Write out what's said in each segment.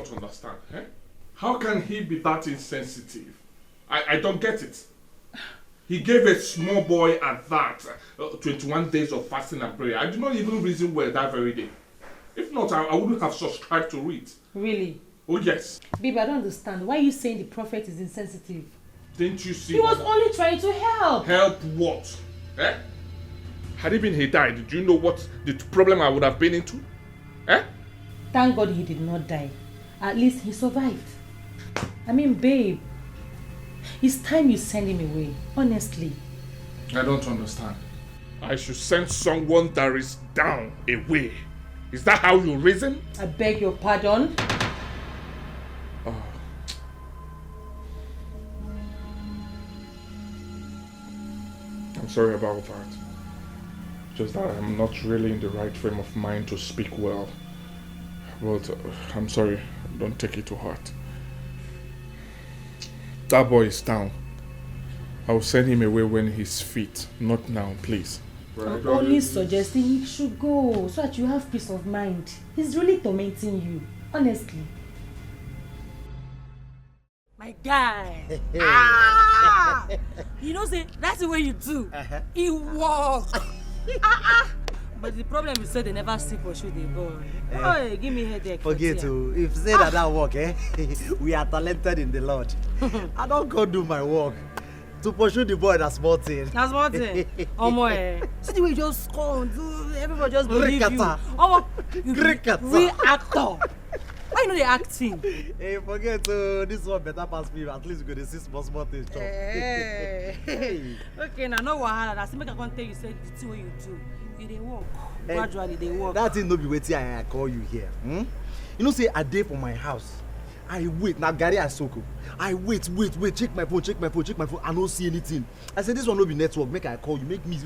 not understand. Eh? How can he be that insensitive? I don't get it. He gave a small boy at that 21 days of fasting and prayer. I did not even reason well that very day. If not, I wouldn't have subscribed to it. Really? Oh, yes. Babe, I don't understand. Why are you saying the prophet is insensitive? Didn't you see? He was only trying to help. Help what? Eh? Had it been he died, do you know what the problem I would have been into? Eh? Thank God he did not die. At least he survived. I mean, babe, it's time you send him away. Honestly. I don't understand. I should send someone that is down away. Is that how you reason? I beg your pardon. Oh. I'm sorry about that. Just that I'm not really in the right frame of mind to speak well. But I'm sorry. Don't take it to heart. That boy is down. I'll send him away when he's fit. Not now, please. I'm only suggesting he should go so that you have peace of mind. He's really tormenting you. Honestly. My guy. You know, say that's the way you do. He walk. But the problem is say they never see for sure they go. Oh, give me headache. Forget to if say that work, we are talented in the Lord. I don't go do my work. To pursue the boy, that's small thing. That's small thing. See the way you just come, everybody just believe you. Real actor. Why you know they acting? Hey, forget this one better pass me. At least you go to see small things. Hey. Okay, now no wahala. That's make I can't tell you say the thing what you do. You they walk. Gradually they walk. That thing no be waiting. I call you here. You know, say a day for my house. I wait. Now Gary Asoko. I wait. Check my phone. I don't see anything. I said this one no be network. Make I call you. Make me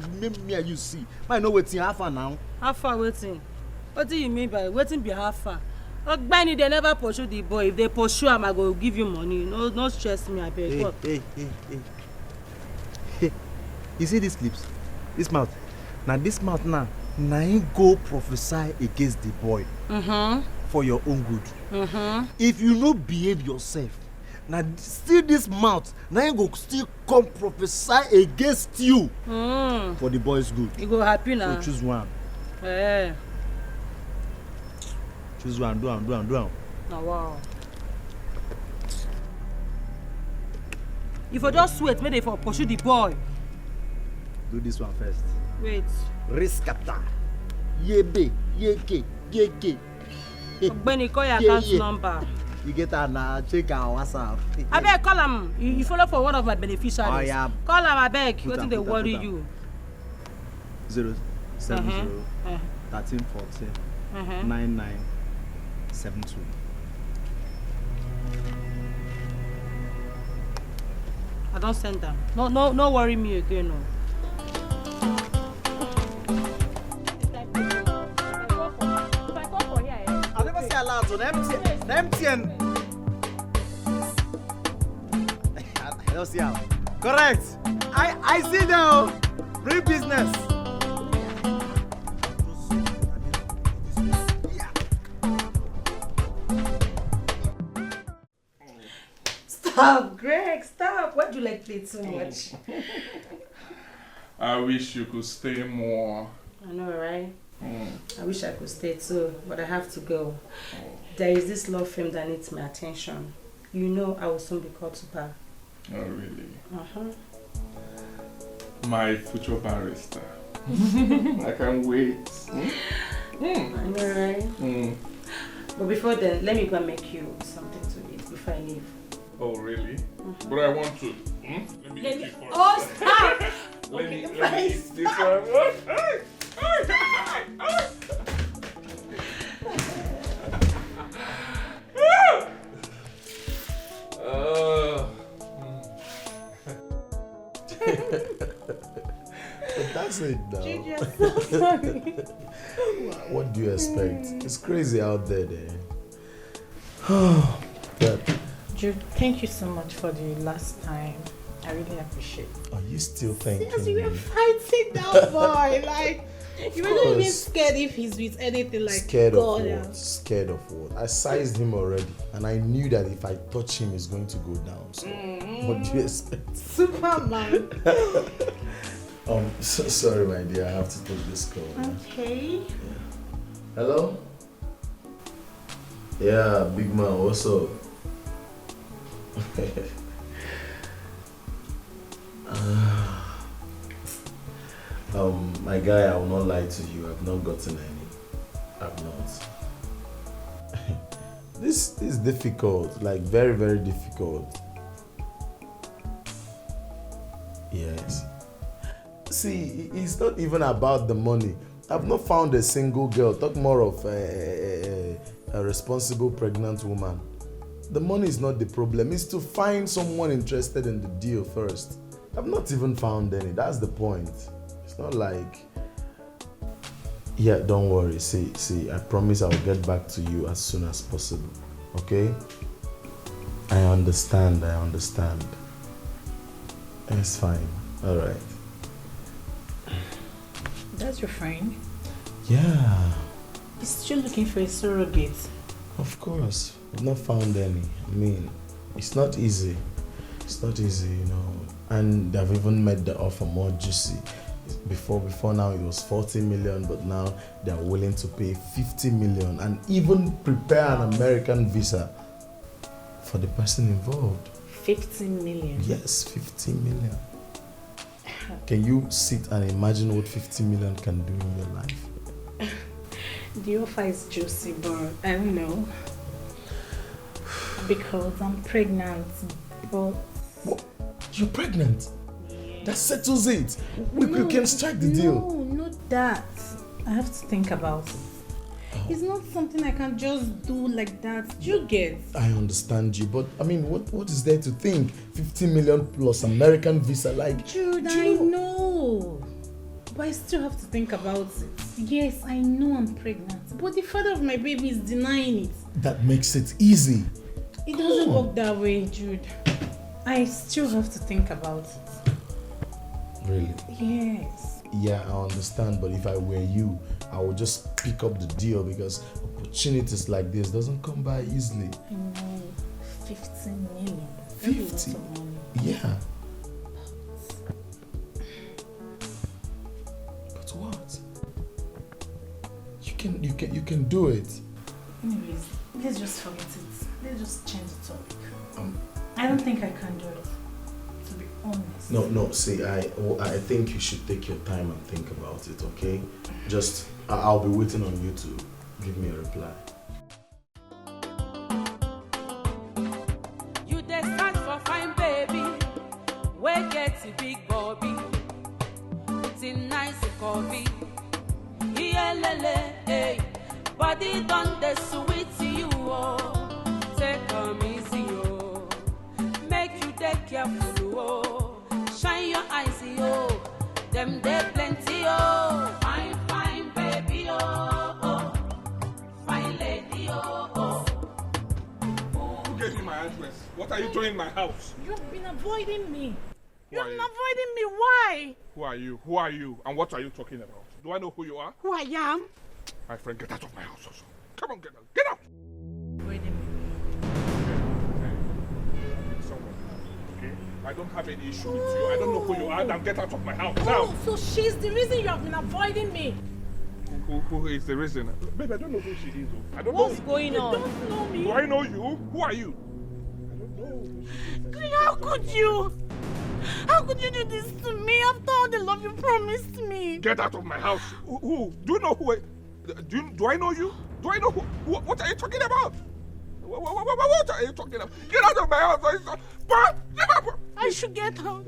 and you see. But I know waiting. How far now? How far waiting? What do you mean by waiting? Be how far? Ogbani, they never pursue the boy. If they pursue him, I go give you money. No stress me, I beg. Hey. You see these clips? This mouth. Now this mouth now you go prophesy against the boy. For your own good. If you no behave yourself, now still this mouth, now you go still come prophesy against you. For the boy's good. You go happy now. So choose one. Choose one, do one. Oh, wow. If you just wait, maybe for pursue the boy. Do this one first. Wait. Rescata. Yebe, yeke. Ogbeni, call your account number. You get her now, check our WhatsApp. I beg, call him. You follow for one of my beneficiaries. Oh, yeah. Call him, I beg. What think they worry you? 070 13 14 99 72. I don't send them. No worry me again, no. I never say aloud to empty and I don't see how. Correct. I see now. Real business. Stop, Greg, stop. Why do you like play so much? I wish you could stay more. I know, right? I wish I could stay too, but I have to go. There is this law firm that needs my attention. You know I will soon be called to bar. Oh, really? My future barrister. I can't wait. I know, right? But before then, let me go and make you something to eat before I leave. Oh, really? But I want to. Let me eat it first. Oh, stop! Let me eat this one. That's it now. Gigi, I'm so sorry. What do you expect? It's crazy out there. But Jude, thank you so much for the last time. I really appreciate it. are you still thinking? Yes, you were fighting that boy. Like, You were not even scared if he's with anything like Scared God. of what? Scared of what? I sized him already, and I knew that if I touch him, it's going to go down. So, what do you expect? Superman. Sorry, my dear, I have to take this call. Okay. Hello? Yeah, big man, what's up? My guy, I will not lie to you. I've not gotten any. I've not. This is difficult, like very, very difficult. Yes. See, it's not even about the money. I've not found a single girl. Talk more of a responsible pregnant woman. The money is not the problem. It's to find someone interested in the deal first. I've not even found any. That's the point. It's not like... Yeah, don't worry. See, I promise I'll get back to you as soon as possible. Okay? I understand. It's fine. All right. That's your friend? Yeah. He's still looking for a surrogate. Of course. I've not found any. I mean, it's not easy. And they've even made the offer more juicy. Before now it was 40 million, but now they're willing to pay 50 million and even prepare an American visa for the person involved. 50 million? Yes, 50 million. Can you sit and imagine what 50 million can do in your life? The offer is juicy, but I don't know. Because I'm pregnant, but... What? You're pregnant? Yeah. That settles it. We can strike the deal. No, not that. I have to think about it. Oh. It's not something I can just do like that. Do you get? I understand you, but I mean, what is there to think? 50 million plus American visa, like... Jude, I know. But I still have to think about it. Yes, I know I'm pregnant, but the father of my baby is denying it. That makes it easy. It doesn't work that way, Jude. I still have to think about it. Really? Yes. Yeah, I understand, but if I were you, I would just pick up the deal because opportunities like this doesn't come by easily. I know. 15 million. 50? Yeah. But what? You can do it. Anyways, let's just forget it. Let's just change the topic. I don't think I can do it, to be honest. No, see, I think you should take your time and think about it, okay? Just, I'll be waiting on you to give me a reply. You dey start for fine baby, we get a big bobby, it's nice coffee, lele, hey, body done the sweet to you, oh, take come easy, oh, make you take careful, oh, shine your eyes, oh, them they plenty, oh, fine, fine baby, oh, fine lady, oh. Who gave you my address? What are you doing in my house? You've been avoiding me. Who are You've been you? avoiding me. Why? Who are you? Who are you? And what are you talking about? Do I know who you are? Who I am? My friend, get out of my house also. Come on, get out. Get out! Avoiding me. Someone, okay? I don't have any issue with you. I don't know who you are. Now get out of my house. Now! Oh, so she's the reason you have been avoiding me. Who is the reason? Babe, I don't know who she is. I don't What's know. going You on? don't know me. Do I know you? Who are you? I don't know who she is. How could you? How could you do this to me after all the love you promised me? Get out of my house. Who? Do you know who I... Do I know you? Do I know who? What are you talking about? What are you talking about? Get out of my house! I should get out.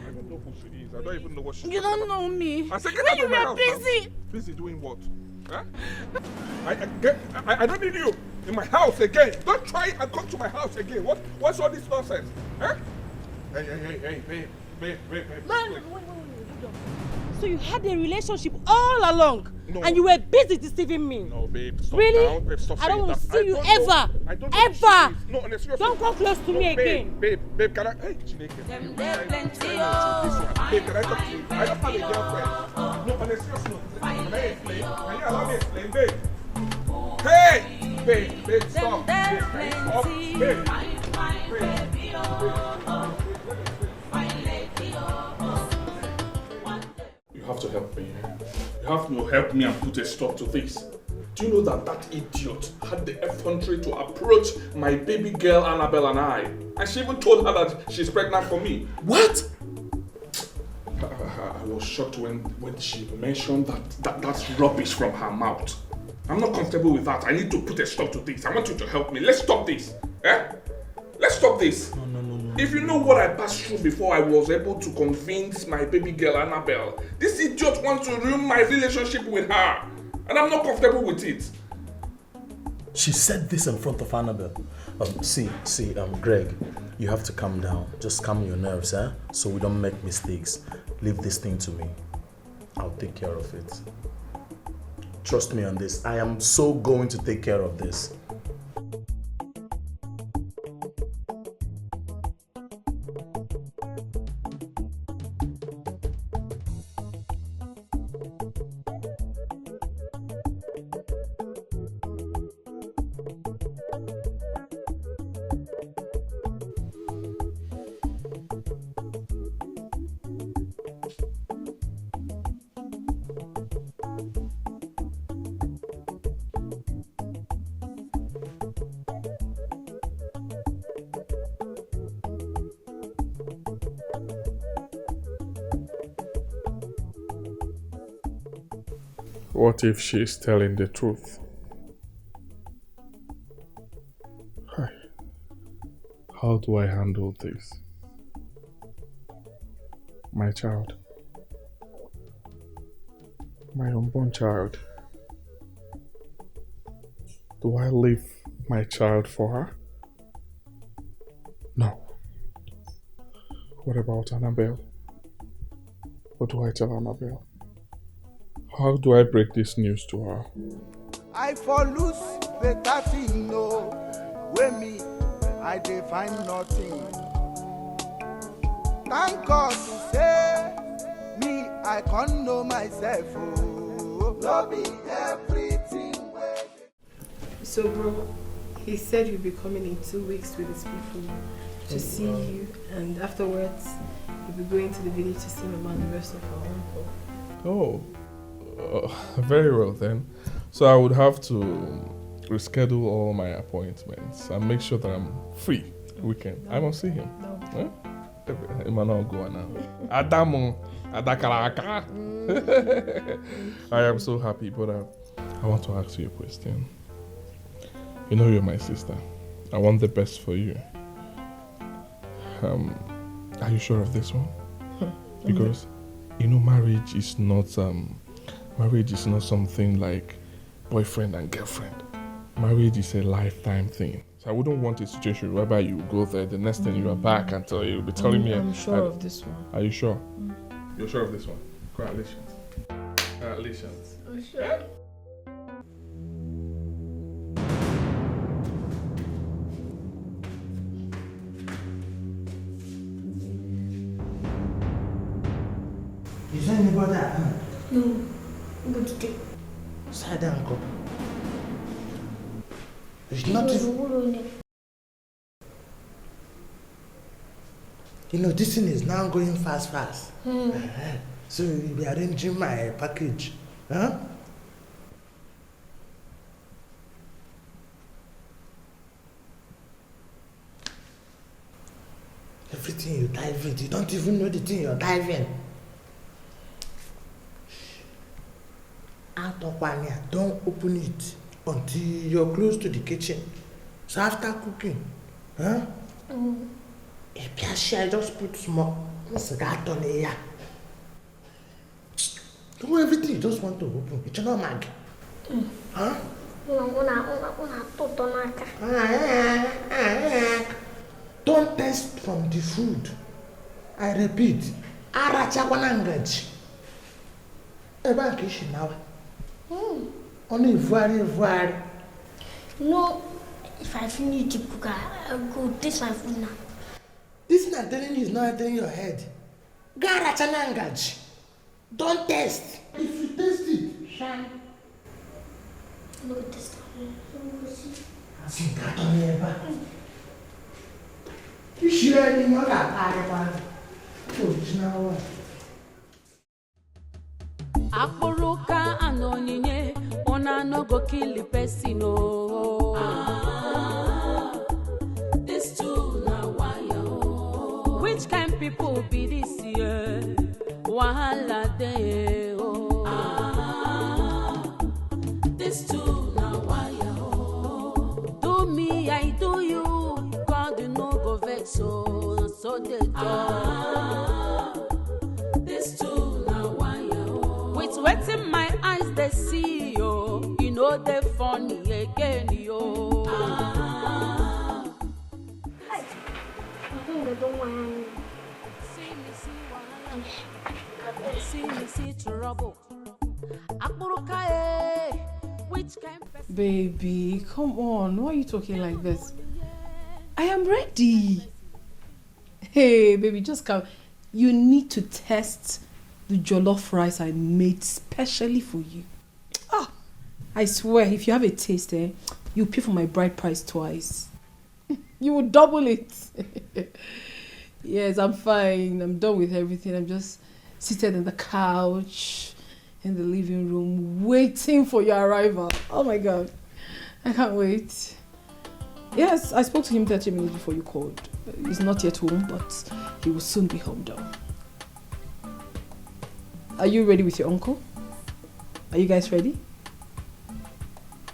I don't know who she is. I don't even know what she's You talking don't about. know me. I said get When out you of my were house. busy. Busy doing what? Huh? I don't need you in my house again. Don't try and come to my house again. What's all this nonsense? Huh? Hey, babe. Wait. So you had a relationship all along, No. and you were busy deceiving me. No, babe, stop Really? now. Babe, stop I don't saying want to that. see you don't know. ever. I don't know Ever. who she is. No, on a serious Don't come close to no, me babe, again. Babe, can I? Hey, Chineke. Them there plenty, Babe, oh. can I talk to you? I just have a girlfriend. No, on a serious note. Can I explain? Can you allow me to explain, babe? Hey! Babe, stop. Them Babe, there can you stop? plenty. Babe. Baby, oh. Fine lady, oh. You have to help me. You have to help me and put a stop to this. Do you know that that idiot had the effrontery to approach my baby girl Annabelle and I? And she even told her that she's pregnant for me. What? I was shocked when she mentioned that's rubbish from her mouth. I'm not comfortable with that. I need to put a stop to this. I want you to help me. Let's stop this. Eh? Let's stop this. No. If you know what I passed through before I was able to convince my baby girl Annabelle, this idiot wants to ruin my relationship with her. And I'm not comfortable with it. She said this in front of Annabelle. See, Greg, you have to calm down. Just calm your nerves, so we don't make mistakes. Leave this thing to me. I'll take care of it. Trust me on this. I am so going to take care of this. What if she's telling the truth? How do I handle this? My child. My unborn child. Do I leave my child for her? No. What about Annabelle? What do I tell Annabelle? How do I break this news to her? I for lose better thing, no. When me, I dey find nothing. Thank God to say, me, I can't know myself. Oh, no be everything. So, bro, he said you'll be coming in 2 weeks with his people to see you, and afterwards, you'll be going to the village to see Mama and the rest of our uncle. Oh. Very well then. So I would have to reschedule all my appointments and make sure that I'm free weekend. I must see him. No. Emmanuel go now. Adamo, Adakaraka. I am so happy, but I want to ask you a question. You know you're my sister. I want the best for you. Are you sure of this one? Because you know marriage is not something like boyfriend and girlfriend. Marriage is a lifetime thing. So I wouldn't want a situation whereby you go there, the next thing you are back and you'll be telling me. I'm sure of this one. Are you sure? You're sure of this one? Congratulations. Congratulations. I'm sure. Is there anybody at home? No. But the Sad uncle. It's not even... You know, this thing is now going fast. So we'll be arranging my package. Huh? Everything you dive in, you don't even know the thing you're diving. Out of one here, don't open it until you're close to the kitchen. So after cooking, if you share, just put small cigar on here. Do everything you just want to open. It's not mag. Huh? Don't taste from the food. I repeat, arachakwanangaji. Eba kishi nawa. Only very. No, if I finish the cook, I'll go taste my food now. This thing I'm telling you is not entering your head. Gara chanangaji. Don't taste. If you taste it, shine. No taste. Asingatoneba. You share any more than original one. Akburuka and onyinye, ona no go kill the person. This too na wire. Which kind people be this year? Wahala dey. This too na wire. Do me, I do you. God you no go vex so they do. This too na wire. With wetting my eyes they see yo. You know they funny again yo. I think they don't want me. See trouble. Which kind of Baby, come on. Why are you talking like this? I am ready. Hey, baby, just come. You need to test the jollof rice I made specially for you. Ah, I swear, if you have a taste, you pay for my bride price twice. You will double it. Yes, I'm fine. I'm done with everything. I'm just seated on the couch in the living room waiting for your arrival. Oh my God. I can't wait. Yes, I spoke to him 30 minutes before you called. He's not yet home, but he will soon be home though. Are you ready with your uncle? Are you guys ready?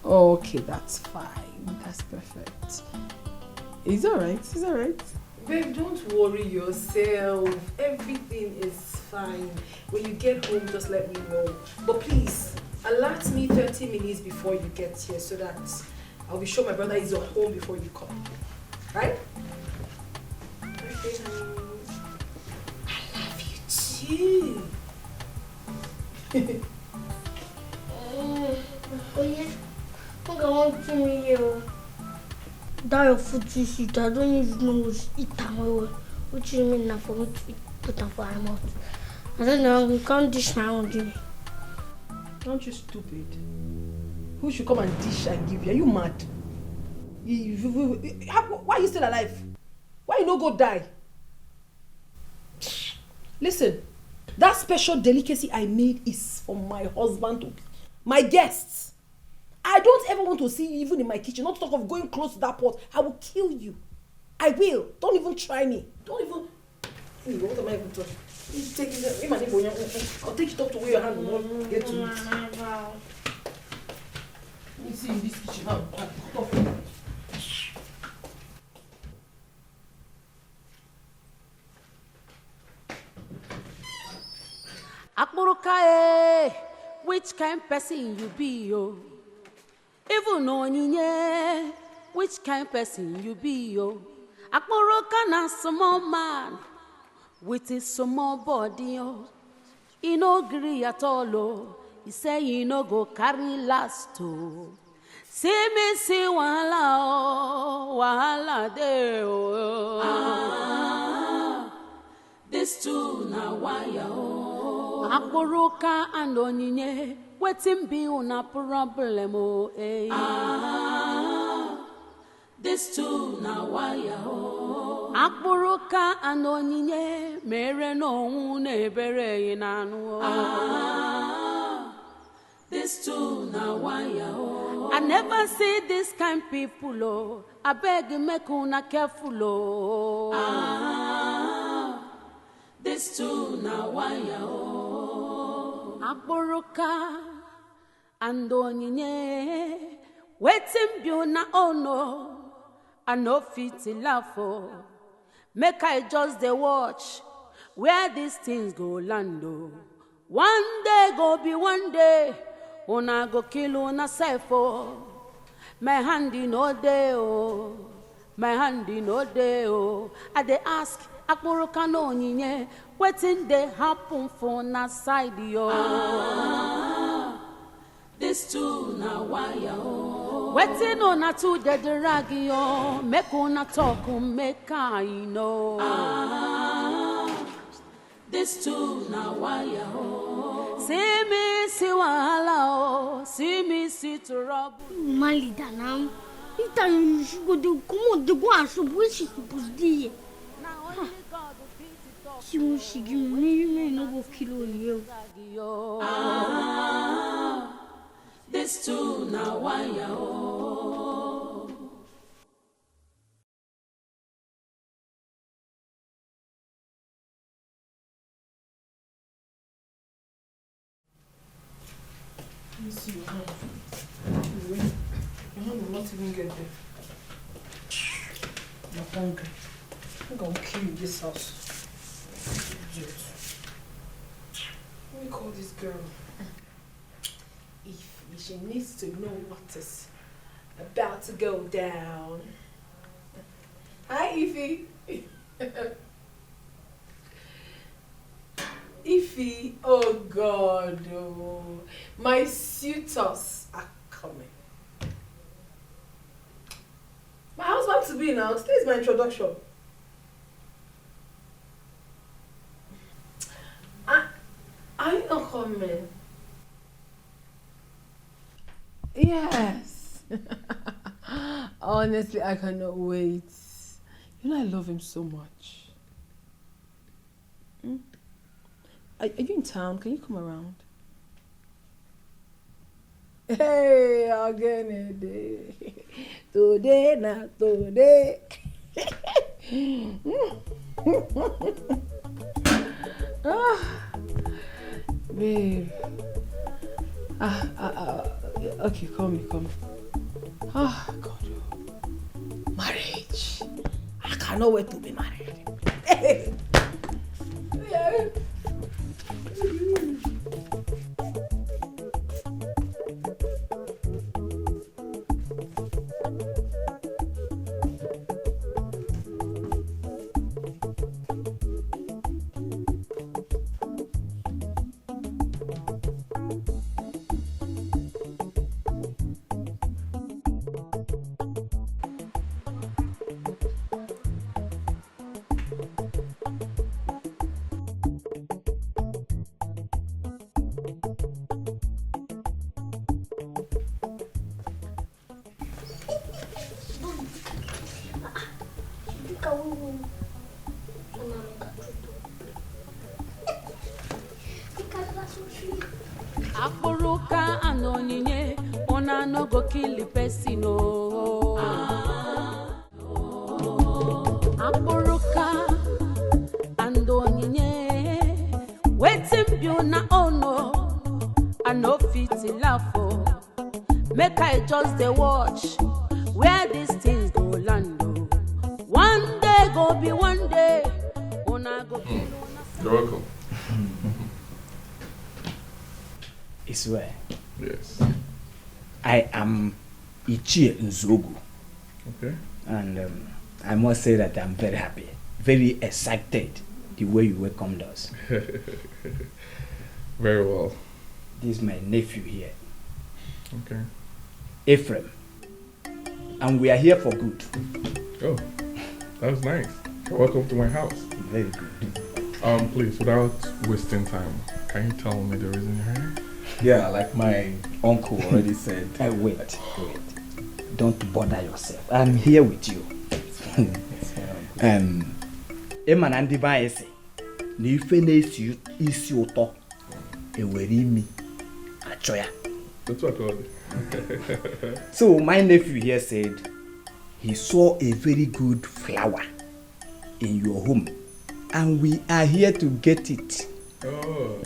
Okay, that's fine. That's perfect. It's alright. It's alright. Babe, don't worry yourself. Everything is fine. When you get home, just let me know. But please, alert me 30 minutes before you get here so that I'll be sure my brother is at home before you come. Right? Okay, I love you too. Oh yeah, I'm going to meet you. That your food too sweet. I don't even know what's eating well. What you mean now for me to eat, put them for my mouth? I don't know. You can't dish my own, give me. Aren't you stupid? Who should come and dish and give you? Are you mad? Why are you still alive? Why you no go die? Listen, that special delicacy I made is for my husband, my guests. I don't ever want to see you even in my kitchen. Not to talk of going close to that pot. I will kill you. I will. Don't even try me. Don't even. What am I even talking? Take it. I'll take it up to where your hand will not get to it. Let me see in this kitchen. Akburuka, which kind person you be yo? Even onyinye, which kind person you be yo? Akburuka na small man with his small body yo. He no gree at all oh. He say he no go carry last oh. See me see wahala de oh. This too na wire oh. Akburuka and onyinye, wetin be una problem oh eh. This too na wire oh. Akburuka and onyinye, mere no une ebere inanu oh. This too na wire oh. I never see this kind people oh. I beg you make una careful oh. This too na wire oh. Akburuka and onyinye, wetin be una ono. I no fit to laugh oh. Make I just dey watch where these things go land oh. One day go be one day, una go kill una self oh. My hand in no day oh. My hand in no day oh. I dey ask Akburuka no onyinye, Wetin dey happen for na side yo. This too na wire oh. Wetin una two dey drag yo. Make una talk make I know. This too na wire oh. See me see wahala oh. See me see trouble. My leader now. This time she go dey come on, dey go and shop where she supposed dey. She won't she give me, you may not go kill you. This too na wire oh. Let me see your hand. Wait. Your hand will not even get there. I'm hungry. I think I'll kill you in this house. Idiot. Let me call this girl. If she needs to know what is about to go down. Hi, Ify. Ify, oh God, oh. My suitors are coming. My husband to be now. Today is my introduction. Are you not coming? Yes. Honestly, I cannot wait. You know I love him so much. Are you in town? Can you come around? Hey, again today, not today. Babe. Okay, call me. Oh, God. Marriage. I cannot wait to be married. Yeah. Akpuruka and onyinye, una no go kill the person oh. Akpuruka and onyinye, wetin be una ono, I no fit laugh oh. Make I just dey watch where these things go land oh. One day go be one day, una go kill una. You're welcome. It's where? Yes. I am Ichie Nzogu. Okay. And I must say that I'm very happy, very excited the way you welcomed us. Very well. This is my nephew here. Okay. Ephraim. And we are here for good. Oh, that's nice. Welcome to my house. Very good. Please, without wasting time, can you tell me the reason you're here? Yeah, like my uncle already said. Wait. Don't bother yourself. I'm here with you. Emma and Diva say, "Nife na-esi isi ụtọ ewere imi achọ." That's what I called it. So my nephew here said he saw a very good flower in your home, and we are here to get it. Oh,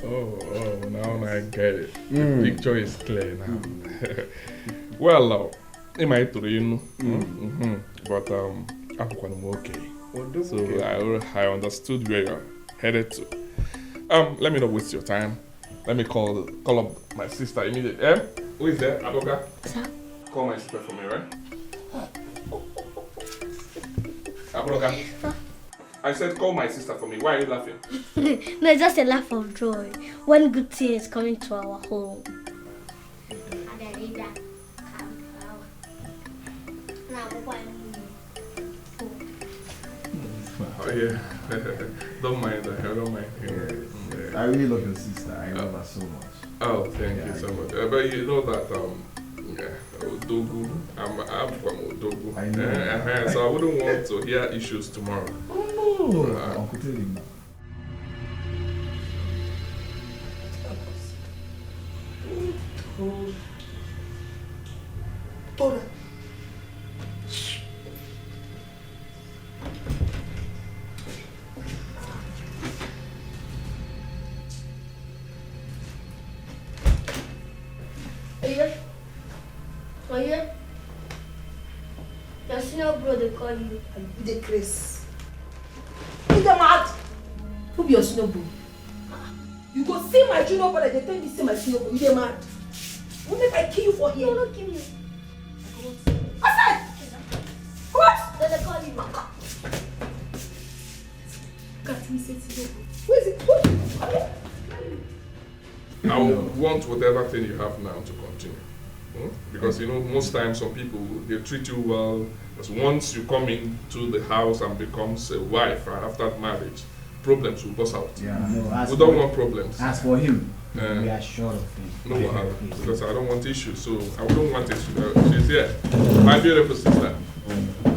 now I get it. The picture is clear now. Well, it might be, but I'm okay. So I understood where you're headed to. Let me not waste your time. Let me call up my sister immediately. Who is there? Aboga? Call my sister for me, right? Aboga. I said call my sister for me. Why are you laughing? No, it's just a laugh of joy. One good thing is coming to our home. Oh yeah. Don't mind that. I don't mind. Yeah. I really love your sister. I love her so much. Oh, thank you so much. But you know that Odogu, I'm from Odogu. I know. So I wouldn't want to hear issues tomorrow. Oh no. Uncle tell him. Oye, your senior brother call you. The Chris. You the mad? Who be your senior bro? You go see my junior brother, they tell me see my senior bro. You the mad? What if I kill you for here? No, not kill you. I said! What? Then they call you. Got me say senior bro. Where is it? What? I want whatever thing you have now to continue. Because you know, most times some people they treat you well. Because once you come into the house and becomes a wife after marriage, problems will burst out. Yeah, no, we don't want problems. As for him, we are sure of him. No, because I don't want issues. So I don't want issues. She's here, my beautiful sister.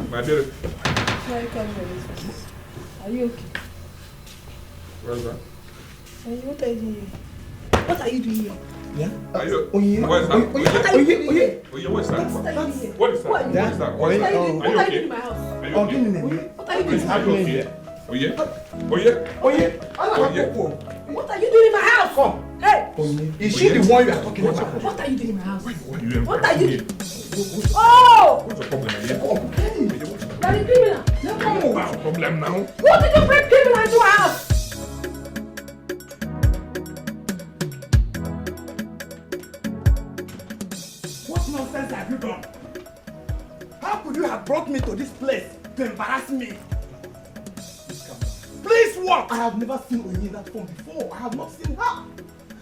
My beautiful. Why are you coming with this? Are you okay? Where's that? What are you doing here? What are you doing here? Yeah? Are you, what is that? What are you doing here? What is that? What is that? What is that? What is that? What are you doing in my house? Are you okay? What are you doing? Are you okay? Oh yeah? What are you doing in my house? Come. Hey! Is she the one you are talking about? What are you doing in my house? What are you doing? Oh! What's the problem here? You're a criminal. No. What's the problem now? What did you bring criminal into my house? What nonsense have you done? How could you have brought me to this place to embarrass me? Please walk! I have never seen Onye in that form before. I have not seen her.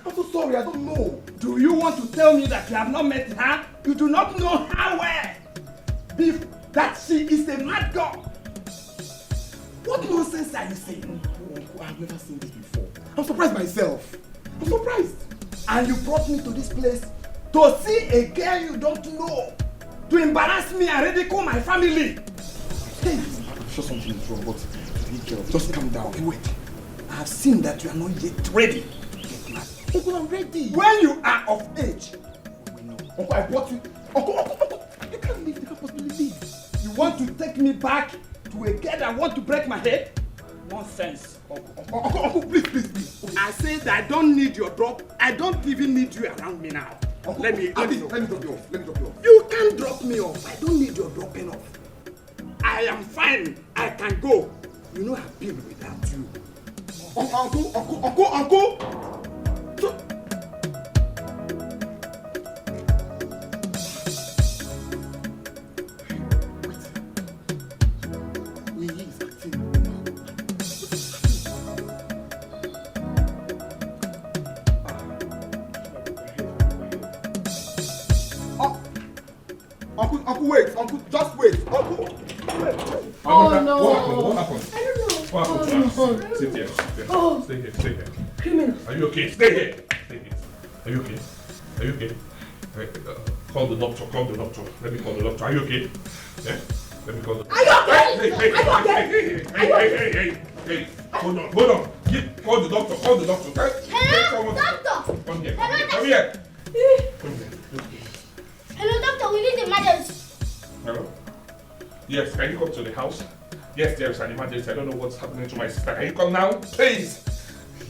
I'm so sorry, I don't know. Do you want to tell me that you have not met her? You do not know her well. Beef, that she is a mad girl. What nonsense are you saying? Uncle, I have never seen this before. I'm surprised myself. I'm surprised. And you brought me to this place to see a girl you don't know, to embarrass me and ridicule my family. Hey, I'm sure something is wrong, but be careful. Just calm down. Hey, wait. I have seen that you are not yet ready to get married. Uncle, I'm ready. When you are of age. Uncle, I brought you. Uncle, you can't leave. You can't possibly leave. You want to take me back to a girl that want to break my head? Nonsense. Uncle, please. I said I don't need your drop. I don't even need you around me now. Uncle, let me drop you off. You can't drop me off. I don't need your dropping off. I am fine. I can go. You know I've been without you. Uncle. Uncle, wait. Uncle, just wait. Uncle, wait. Oh no. What happened? I don't know. What happened? Oh, Sit here. Oh. Stay here. Criminal. Are you okay? Stay here. Are you okay? Call the doctor. Let me call the doctor. Are you okay? Yeah? Let me call the doctor. Are you okay? Hey. Hold on. Call the doctor. Hello, doctor. Come here. Hello, doctor. We need emergency. Hello? Yes, can you come to the house? Yes, there is an emergency. I don't know what's happening to my sister. Can you come now? Please.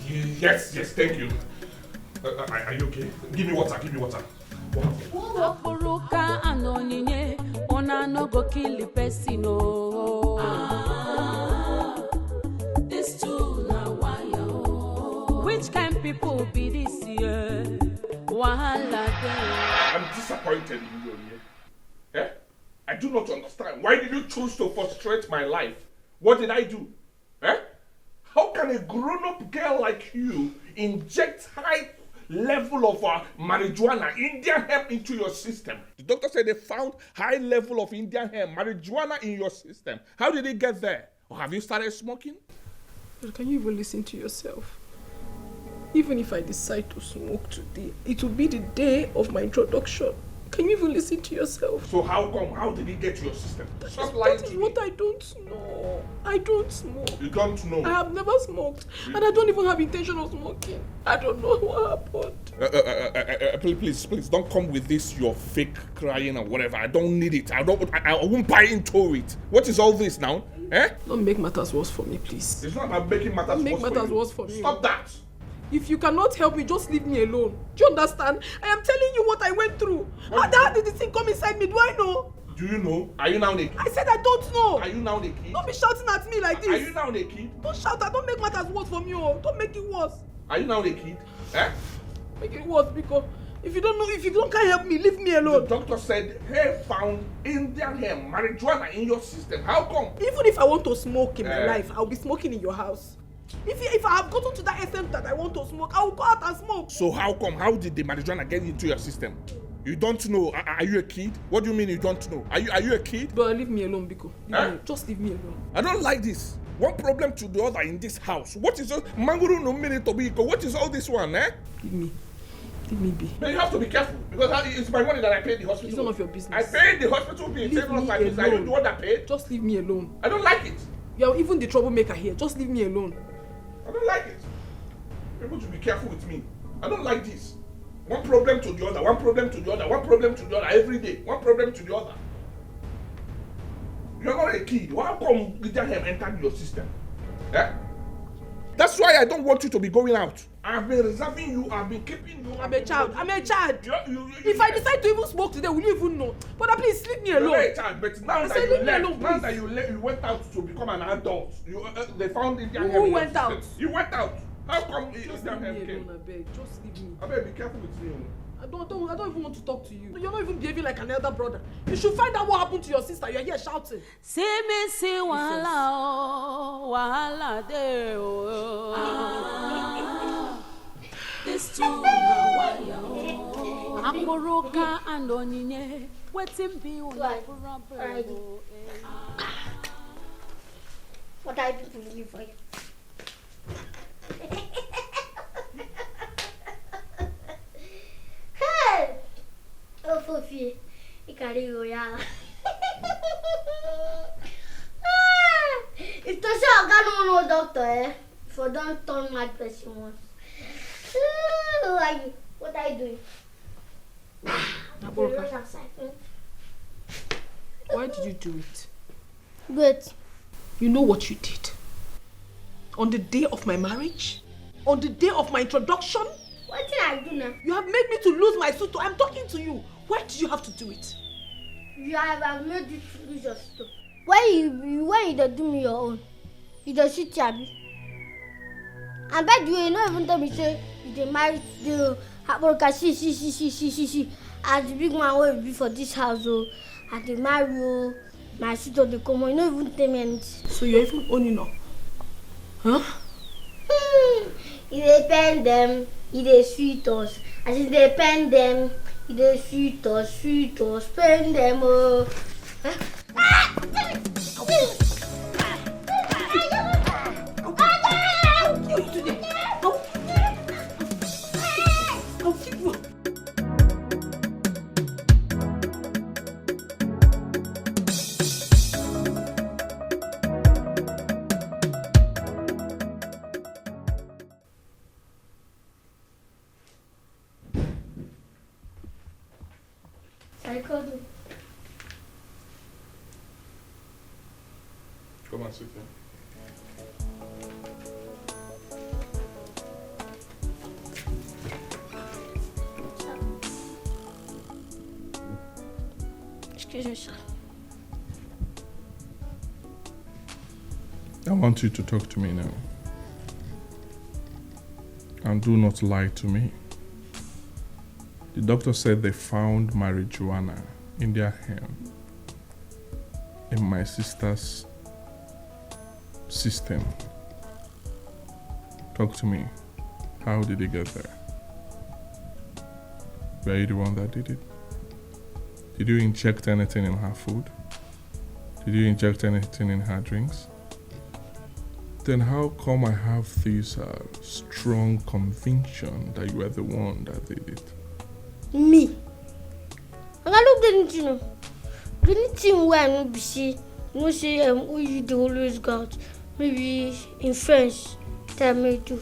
Yes, thank you. Are you okay? Give me water. What happened? This too now why? Which kind people be this year? I'm disappointed in you here. I do not understand. Why did you choose to frustrate my life? What did I do? Eh? How can a grown-up girl like you inject high level of marijuana, Indian hemp into your system? The doctor said they found high level of Indian hemp, marijuana in your system. How did it get there? Or have you started smoking? But can you even listen to yourself? Even if I decide to smoke today, it will be the day of my introduction. Can you even listen to yourself? So how come? How did it get to your system? That is what I don't know. I don't smoke. You don't know? I have never smoked. And I don't even have intention of smoking. I don't know what happened. Please, don't come with this, your fake crying or whatever. I don't need it. I won't buy into it. What is all this now? Eh? Don't make matters worse for me, please. It's not about making matters worse for me. Stop that. If you cannot help me, just leave me alone. Do you understand? I am telling you what I went through. How did this thing come inside me? Do I know? Do you know? Are you now naked? I said I don't know. Are you now naked? Don't be shouting at me like this. Are you now naked? Don't shout. Don't make matters worse for me. Oh. Don't make it worse. Are you now naked? Eh? Make it worse because if you can't help me, leave me alone. The doctor said he found Indian hemp, marijuana in your system. How come? Even if I want to smoke in my life, I'll be smoking in your house. If I have gotten to that extent that I want to smoke, I will go out and smoke. So how come? How did the marijuana get into your system? You don't know. Are you a kid? What do you mean you don't know? Are you a kid? But leave me alone, Biko. Just leave me alone. I don't like this. One problem to the other in this house. What is all Manguru no minute to Biko? What is all this one, eh? Leave me be. But you have to be careful because it's my money that I paid the hospital. It's none of your business. I paid the hospital bill. It's none of my business. Are you the one that paid? Just leave me alone. I don't like it. You're even the troublemaker here. Just leave me alone. I don't like it. People should be careful with me. I don't like this. One problem to the other, one problem to the other, one problem to the other every day. One problem to the other. You're not a kid. How come Indian hemp entered your system? Eh? That's why I don't want you to be going out. I've been reserving you. I've been keeping you. I'm a child. If I decide to even smoke today, will you even know? But please leave me alone. You're a child, but now that you went out to become an adult, they found Indian hemp. Who went out? You went out. How come Indian hemp came? Just leave me. I beg, be careful with me. I don't even want to talk to you. You're not even behaving like an elder brother. You should find out what happened to your sister. You're here shouting. See me see wahala de oh. This too waya oh. Akoroka and onine wetin be una problem. What I do to you for you? Hey! Oh, Fofi, you can't go, yeah. If you say I can't no doctor, eh? For don't turn mad person once. What are you doing? Why did you do it? Wait. You know what you did? On the day of my marriage? On the day of my introduction? What did I do now? You have made me to lose my suit. I'm talking to you. Why did you have to do it? You have made you to lose your suit. When you don't do me your own, you don't shoot Yabi. I bet you not even tell me say you dey marry the Haborka she. As the big man will be for this house, I dey marry my sister dey come. You not even tell me anything. So you're even owning up? Huh? You dey pen them, you dey sweet us. As you dey pen them, you dey sweet us, pen them oh. Come on, sit down. Excuse me, sir. I want you to talk to me now. And do not lie to me. The doctor said they found marijuana in their hemp in my sister's system. Talk to me. How did it get there? Were you the one that did it? Did you inject anything in her food? Did you inject anything in her drinks? Then how come I have this strong conviction that you were the one that did it? Me? I look anything. Anything where I know be see, no say who you dey always go out. Maybe in French, tell me to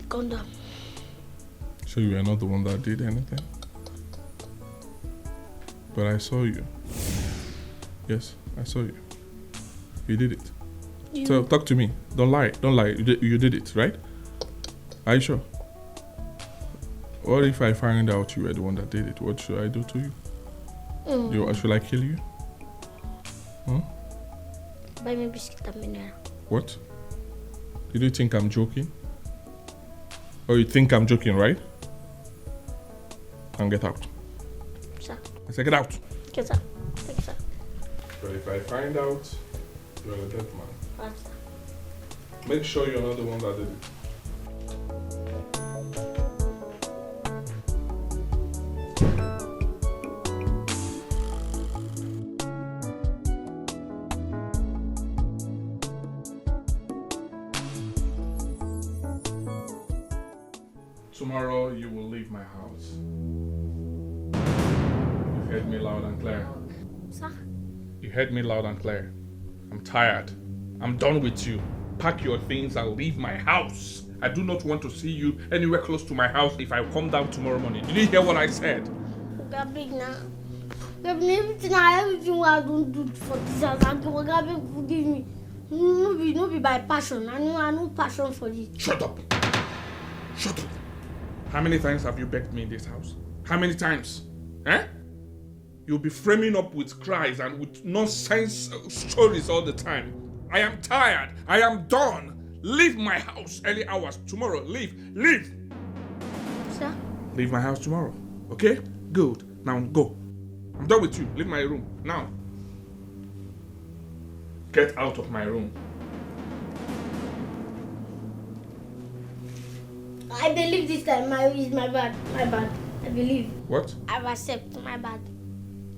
condom. So you are not the one that did anything? But I saw you. Yes, I saw you. You did it. You. So talk to me. Don't lie. Don't lie. You did it, right? Are you sure? What if I find out you were the one that did it? What should I do to you? Should I kill you? Huh? Buy me biscuit and mineral. What? Did you think I'm joking? Or you think I'm joking, right? And get out. Sir. I said get out. Get out. Thank you, sir. But if I find out you're a dead man, Right, sir. make sure you're not the one that did it. Tomorrow you will leave my house. You heard me loud and clear. Sir? You heard me loud and clear. I'm tired. I'm done with you. Pack your things and leave my house. I do not want to see you anywhere close to my house if I come down tomorrow morning. Did you hear what I said? Gabi now. Everything I don't do for this house. Gabi, forgive me. No be by passion. I know passion for this. Shut up. Shut up. How many times have you begged me in this house? How many times? Eh? You'll be framing up with cries and with nonsense stories all the time. I am tired. I am done. Leave my house early hours tomorrow. Leave. Leave. Sir? Leave my house tomorrow. Okay? Good. Now go. I'm done with you. Leave my room. Now. Get out of my room. I believe this time it's my bad. My bad. I believe. What? I've accepted my bad.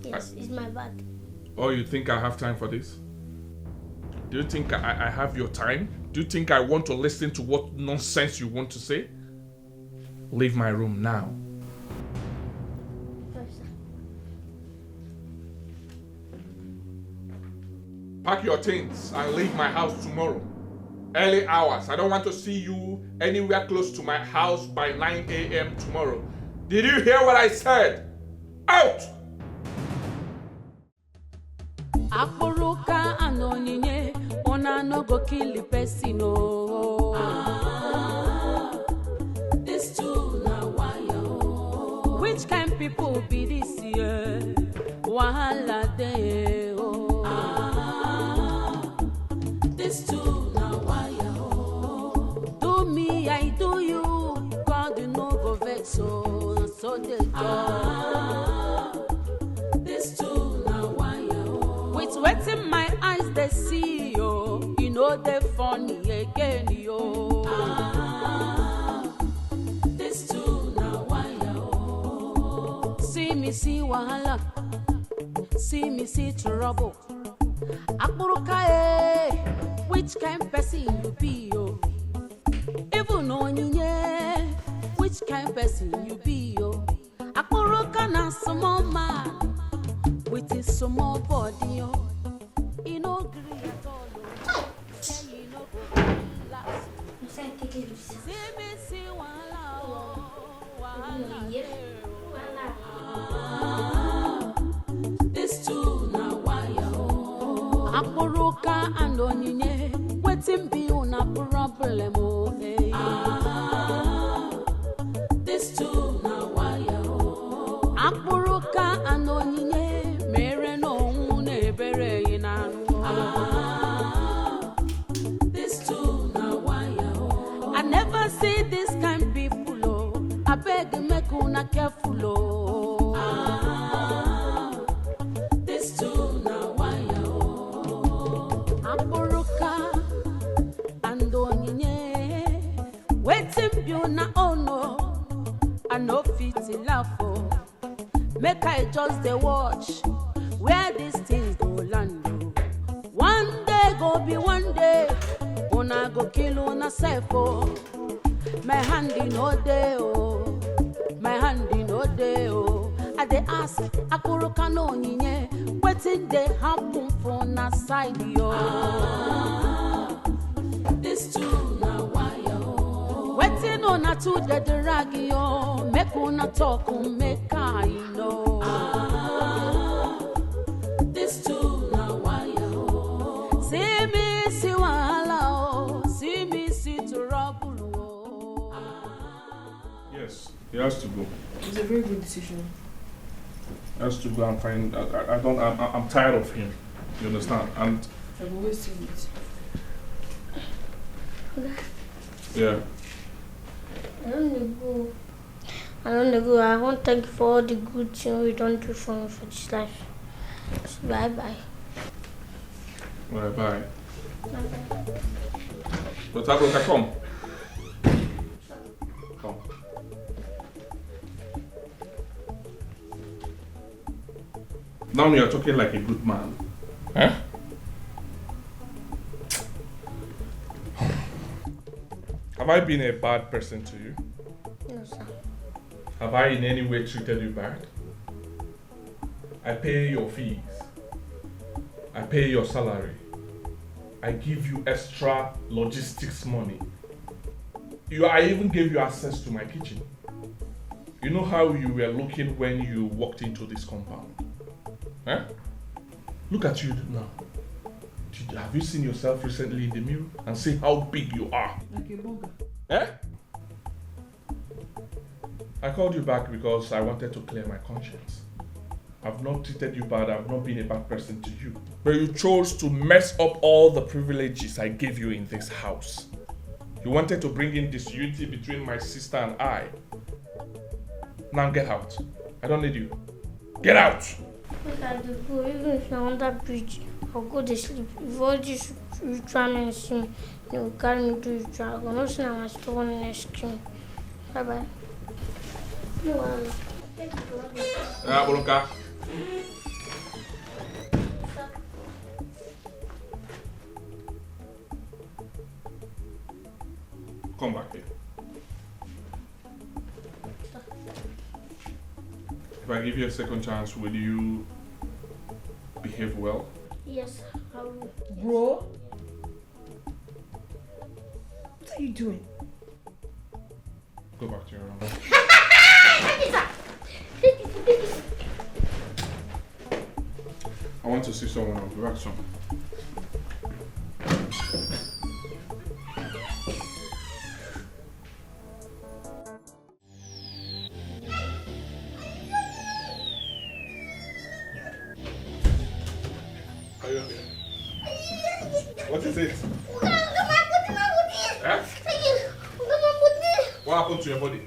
Yes, it's my bad. Oh, you think I have time for this? Do you think I have your time? Do you think I want to listen to what nonsense you want to say? Leave my room now. Pack your things and leave my house tomorrow. Early hours. I don't want to see you anywhere close to my house by 9 a.m. tomorrow. Did you hear what I said? Out! Akburuka and onyinye, ona no go kill the person. This too na wire. Which kind people be this year? Wahala dey. This too na wire. Do me, I do you. God no go vex so they do. This too na wire. With wetting my eyes they see yo. You know they funny again yo. This too na wire. See me see wahala. See me see trouble. Akburuka which kind person you be yo? Even on you, which kind person you be yo? Akburuka na small man with his small body yo. You know green at all. You know last. See me see this too na wire. Akburuka and onyinye, wetin be una problem oh hey. This too na wire. Akburuka and onyinye, mere no une bere inanu. This too na wire. I never see this kind people oh. I beg make una careful oh. This too na wire. Make I just dey watch where these things go land. One day go be one day. Una go kill una self oh. My hand in no day oh. My hand in no day oh. I dey ask Akuru Kano Nyinye, wetin dey happen for na side yo. This too na wire oh. Wetin una too dey drag yo. Make una talk make I know. This too na wire oh. See me see wahala oh. See me see trouble oh. Yes, he has to go. It's a very good decision. Has to go and find. I'm tired of him. You understand? And I've always seen it. yeah. I don't go. I want to thank you for all the good things you don't do for me for this life. So bye bye. Bye bye. But Abroka, come. Come. Now you're talking like a good man. Huh? Have I been a bad person to you? No, sir. Have I in any way treated you bad? I pay your fees. I pay your salary. I give you extra logistics money. I even gave you access to my kitchen. You know how you were looking when you walked into this compound? Huh? Look at you now. Have you seen yourself recently in the mirror and see how big you are? Like a burger. Eh? I called you back because I wanted to clear my conscience. I've not treated you bad, I've not been a bad person to you. But you chose to mess up all the privileges I gave you in this house. You wanted to bring in disunity between my sister and I. Now get out. I don't need you. Get out! Make I dey go. Even if you're on that bridge, I'll go to sleep. If all this ritual men see me, they will carry me to ritual. I'm going to see my stone in the screen. Bye bye. No, Boloka. Come back here. If I give you a second chance, will you behave well? Yes, I will. Bro? What are you doing? Go back to your room. I want to see someone else. Go back soon. Are you okay? What is it? Huh? What happened to your body?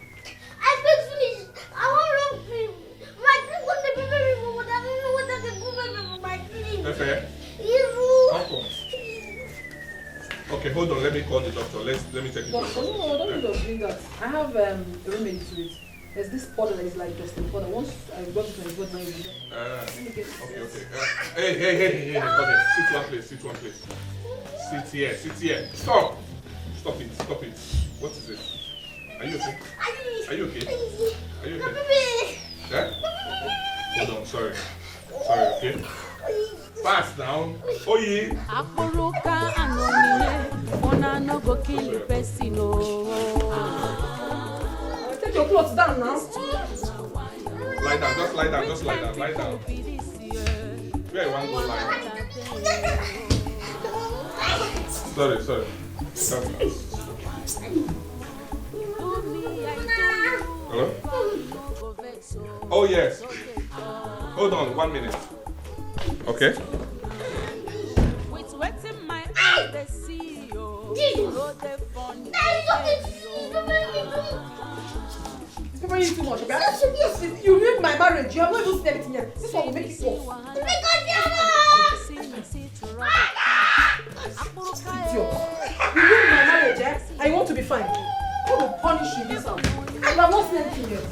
I feel finished. I want long cream. My cream was the baby, but I don't know what I can put for my cream. Pepe? How come? Okay, hold on. Let me call the doctor. Let me take the doctor. No, don't bring that. I have a remedy to it. There's this powder that is like just a powder. Once I got it, I got my video. Okay. Hey, come here. Sit one place. Sit here. Stop it. What is it? Are you okay? Yeah? Hold on, sorry, okay? Fast down. Oh yeah. Akburuka anonime, ona no go kill the person no. Take your clothes down now. Lie down, just lie down. Where you want to go lie? Sorry. Hello? Oh yes. Hold on, 1 minute. Okay. With wetting my eyes, they see you. You're very too much, okay? You ruined my marriage. You have not even seen anything yet. This one will make it worse. Idiot. You ruined my marriage, eh? And you want to be fine. I will punish you this house. I have not seen anything yet.